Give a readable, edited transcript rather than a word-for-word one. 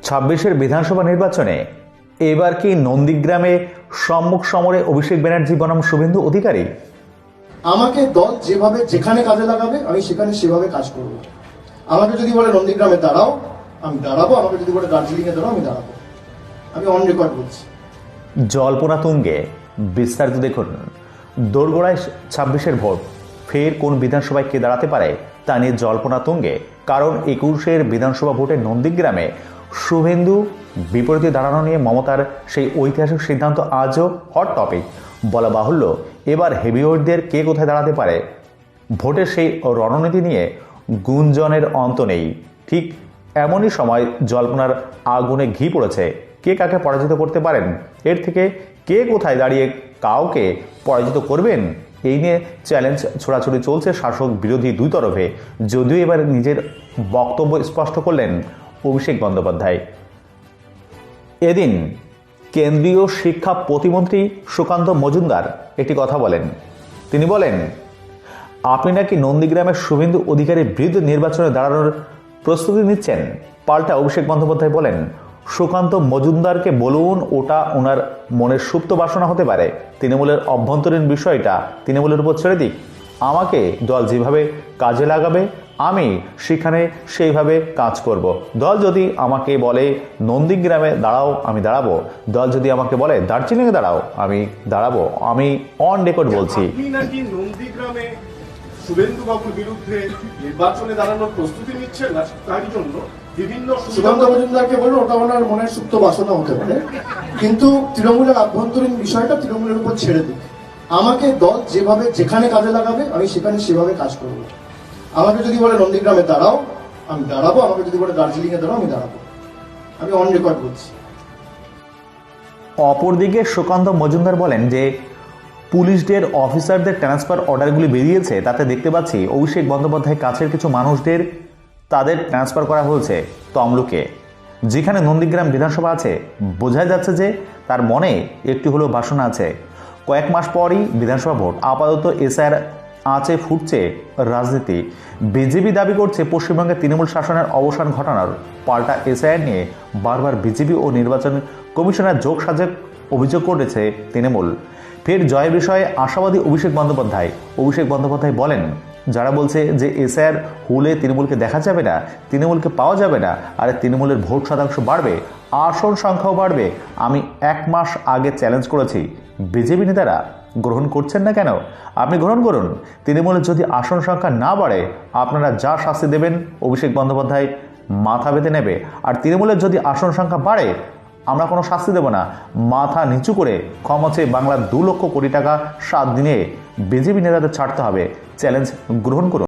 ছাব্বিশের বিধানসভা নির্বাচনে এবার কি নন্দীগ্রামে সম্মুখ সমরে অভিষেক ব্যানার্জি বনাম শুভেন্দু অধিকারী? আমাকে দল যেভাবে যেখানে কাজে লাগাবে আমি সেখানে সেভাবে কাজ করব। আমাকে যদি বলে নন্দীগ্রামে দাঁড়াও আমি দাঁড়াবো, আমাকে যদি বলে দার্জিলিংয়ে দাঁড়াও আমি দাঁড়াবো। আমি অন রেকর্ড বলছি। জল্পনা তুঙ্গে, বিস্তারিত দেখুন। দোরগোড়ায় 26-এর ভোট, ফের কোন বিধানসভায় কে দাঁড়াতে পারে তা নিয়ে জল্পনা তুঙ্গে। কারণ 21-এর বিধানসভা ভোটে নন্দীগ্রামে শুভেন্দু বিপরীতে দাঁড়ানো নিয়ে মমতার সেই ঐতিহাসিক সিদ্ধান্ত আজও হট টপিক। বলা বাহুল্য, এবার হেভিওয়েটদের কে কোথায় দাঁড়াতে পারে ভোটের সেই রণনীতি নিয়ে গুঞ্জনের অন্ত নেই। ঠিক এমনই সময় জল্পনার আগুনে ঘি পড়েছে। কে কাকে পরাজিত করতে পারেন, এর থেকে কে কোথায় দাঁড়িয়ে কাউকে পরাজিত করবেন, এই নিয়ে চ্যালেঞ্জ ছোড়াছুড়ি চলছে শাসক বিরোধী দুই তরফে। যদিও এবার নিজের বক্তব্য স্পষ্ট করলেন অভিষেক বন্দ্যোপাধ্যায়। এদিন কেন্দ্রীয় শিক্ষা প্রতিমন্ত্রী সুকান্ত মজুমদার একটি কথা বলেন। তিনি বলেন, আপনি নাকি নন্দীগ্রামের শুভেন্দু অধিকারীর বিরুদ্ধে নির্বাচনে দাঁড়ানোর প্রস্তুতি নিচ্ছেন। পাল্টা অভিষেক বন্দ্যোপাধ্যায় বলেন, সুকান্ত মজুমদারকে বলুন ওটা ওনার মনের সুপ্ত বাসনা হতে পারে। তৃণমূলের অভ্যন্তরীণ বিষয়টা তৃণমূলের উপর ছেড়ে দিক। আমাকে দল যেভাবে কাজে লাগাবে আমি সেখানে সেইভাবে কাজ করব। দল যদি আমাকে বলে নন্দীগ্রামে দাঁড়াও আমি দাঁড়াবো, দল যদি আমাকে বলে দার্জিলিংয়ে দাঁড়াও আমি দাঁড়াবো। আমি অন রেকর্ড বলছি। নন্দীগ্রামে শুভেন্দু বাবুর বিরুদ্ধে নির্বাচনে দাঁড়ানোর প্রস্তুতি নিচ্ছেন, তার জন্য বিভিন্ন সুকান্ত মজুমদারকে বলুন ওটা ওনার মনের সুপ্ত বাসনা হতে পারে, কিন্তু তৃণমূলের আভ্যন্তরীণ বিষয়টা তৃণমূলের উপর ছেড়ে দিক। আমাকে দল যেভাবে যেখানে কাজে লাগাবে আমি সেখানে সেভাবে কাজ করব। আমাকে যদি বলে নন্দীগ্রামে দাঁড়াও আমি দাঁড়াবো, আমাকে যদি বলে দার্জিলিংয়ে দাঁড়াও আমি দাঁড়াবো। আমি অন রেকর্ড বলছি। অপরদিকে সুকান্ত মজুমদার বলেন যে পুলিশদের অফিসারদের ট্রান্সফার অর্ডারগুলি বেরিয়েছে, তাতে দেখতে পাচ্ছি অভিষেক বন্দ্যোপাধ্যায় কাছের কিছু মানুষদের তাদের ট্রান্সফার করা হয়েছে তমলুকে। যেখানে নন্দীগ্রাম বিধানসভা আছে, বোঝা যাচ্ছে যে তার মনে একটি হলেও বাসনা আছে। কয়েক মাস পরই বিধানসভা ভোট, আপাতত এসআর আঁচে ফুটছে রাজনীতি। বিজেপি দাবি করছে পশ্চিমবঙ্গে তৃণমূল শাসনের অবসান ঘটানোর। পাল্টা এসআইআর নিয়ে বারবার বিজেপি ও নির্বাচন কমিশনের যোগ সাজের অভিযোগ করেছে তৃণমূল। ফের জয়ের বিষয়ে আশাবাদী অভিষেক বন্দ্যোপাধ্যায়। অভিষেক বন্দ্যোপাধ্যায় বলেন, যারা বলছে যে এসআইআর হলে তৃণমূলকে দেখা যাবে না, তৃণমূলকে পাওয়া যাবে না, আর তৃণমূলের ভোট শতাংশ বাড়বে, আসন সংখ্যাও বাড়বে, আমি 1 মাস আগে চ্যালেঞ্জ করেছি। বিজেপি নেতারা গ্রহণ করছেন না কেন? আপনি গ্রহণ করুন। তৃণমূলের যদি আসন সংখ্যা না বাড়ে আপনারা যা শাস্তি দেবেন অভিষেক বন্দ্যোপাধ্যায় মাথা পেতে নেবে। আর তৃণমূলের যদি আসন সংখ্যা বাড়ে আমরা কোনো শাস্তি দেব না। মাথা নিচু করে ক্ষমা চেয়ে বাংলার 2 লক্ষ কোটি টাকা 7 দিনে বিজেপি নেতাদের ছাড়তে হবে। চ্যালেঞ্জ গ্রহণ করুন।